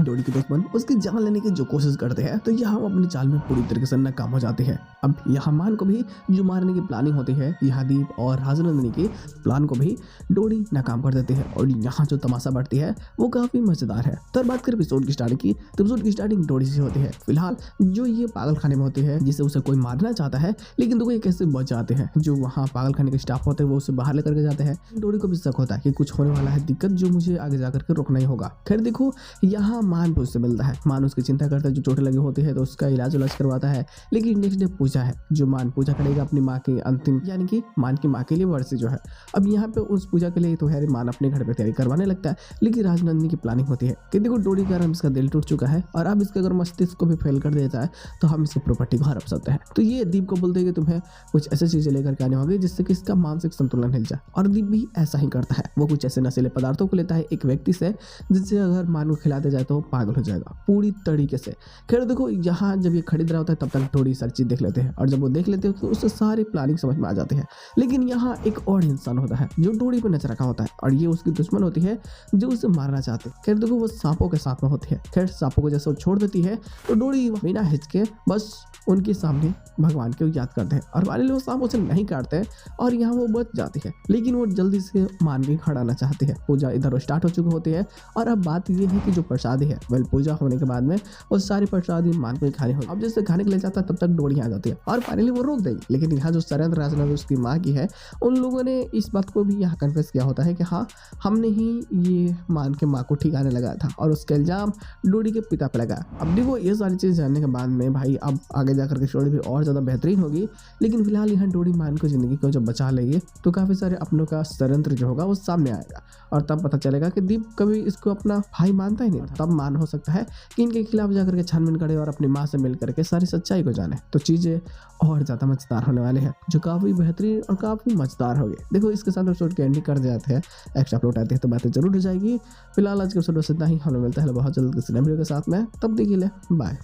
डोरी के दुश्मन उसकी जान लेने की जो कोशिश करते हैं तो यहाँ वो अपने चाल में पूरी तरीके से नाकाम हो जाते हैं। अब यहाँ मान को भी जो मारने की प्लानिंग होती है, यहाँ दीप और राजनंदिनी की प्लान को भी डोरी नाकाम कर देते हैं और यहाँ जो तमाशा बढ़ती है वो काफी मजेदार है। तो बात करें एपिसोड की स्टार्टिंग की, तो एपिसोड की स्टार्टिंग डोरी से होती है। फिलहाल जो ये पागल खाने में होते हैं जिसे उसे कोई मारना चाहता है, लेकिन तो ये कैसे बच जाते हैं। जो वहाँ पागल खाने के स्टाफ होते हैं वो उसे बाहर लेकर के जाते हैं। डोरी को भी शक होता है कि कुछ होने वाला है दिक्कत, जो मुझे आगे जाकर के रोकना ही होगा। खैर देखो, यहाँ मान भी उससे मिलता है। मान उसकी चिंता करता है, जो चोटें लगी होती है तो उसका इलाज करवाता है। लेकिन नेक्स्ट डे पूजा है, जो मान पूजा करेगा अपनी माँ की अंतिम, यानी कि मान की माँ के लिए वर्षी जो है। अब यहाँ पे उस पूजा के लिए तो है मान अपने घर पे तैयारी करवाने लगता है, लेकिन राजनंदिनी की प्लानिंग होती है कि देखो डोरी का इसका दिल टूट चुका है और अब इसका अगर मस्तिष्क को भी फेल कर देता है तो हम इसकी प्रॉपर्टी को हड़प सकते हैं। तो ये दीप को बोलते हैं कि तुम्हें कुछ ऐसी चीजें लेकर के आने होंगी जिससे कि इसका मानसिक संतुलन हिल जाए, और दीप भी ऐसा ही करता है। वो कुछ ऐसे नशीले पदार्थों को लेता है एक व्यक्ति से, जिससे अगर मान को खिलाते जाए तो पागल हो जाएगा पूरी तरीके से। खैर देखो, यहाँ जब ये खरीद रहा होता है तब तक थोड़ी सारी चीज देख लेते हैं, और जब वो देख लेते हैं तो उससे सारी प्लानिंग समझ में आ जाती है। लेकिन यहाँ एक और इंसान होता है जो डोरी पर नजर रखा होता है, और ये उसकी दुश्मन होती है जो उसे मारना चाहते हैं। खैर देखो, वो सांपों के साथ में होती है। खैर सांपों को जैसे वो छोड़ देती है तो डोरी बिना हिचके बस उनके सामने भगवान को याद करते हैं, और वाले वो सांप उसे नहीं काटते हैं और यहाँ वो बच जाती है। लेकिन वो जल्दी से मान के खड़ाना चाहती है। पूजा इधर स्टार्ट हो चुकी होती है, और अब बात ये है कि जो प्रसादी है पूजा होने के बाद में वो सारी प्रसादी मान को ही खानी होगी। अब जैसे खाने के लिए जाता है तब तक डोरी आ जाती है और फाइनली वो रोक देगी। लेकिन यहाँ जो षड्यंत्र राजनंद उसकी माँ की है, उन लोगों ने इस बात को भी यहाँ कन्फेस किया होता है कि हाँ, हमने ही ये मान के माँ को ठिकाने लगाया था, और उसका इल्जाम डोरी के पिता पे लगा। अब देखो, ये सारी चीज़ जानने के बाद में भाई अब आगे जाकर के स्टोरी भी और ज़्यादा बेहतरीन होगी। लेकिन फिलहाल यहाँ डोरी मान को ज़िंदगी को जब बचा लेगी तो काफ़ी सारे अपनों का षड्यंत्र जो होगा वो सामने आएगा, और तब पता चलेगा कि दीप कभी इसको अपना भाई मानता ही नहीं था। तब मान हो सकता है कि इनके खिलाफ जाकर के छानबीन करे और अपनी माँ से मिल करके सारी सच्चाई को जाने। तो चीज़ें और ज़्यादा मजेदार होने वाले हैं, जो काफ़ी बेहतरीन और काफ़ी मजेदार होगी। देखो, इसके साथ एपिसोड की एंडिंग कर जाते हैं, एक्स्ट्रा अपलोड आते हैं तो बातें जरूर हो जाएगी। फिलहाल आज के एपिसोड बस इतना ही। हमें मिलता है बहुत जल्द किसी नए वीडियो के साथ में, तब देखिए, बाय।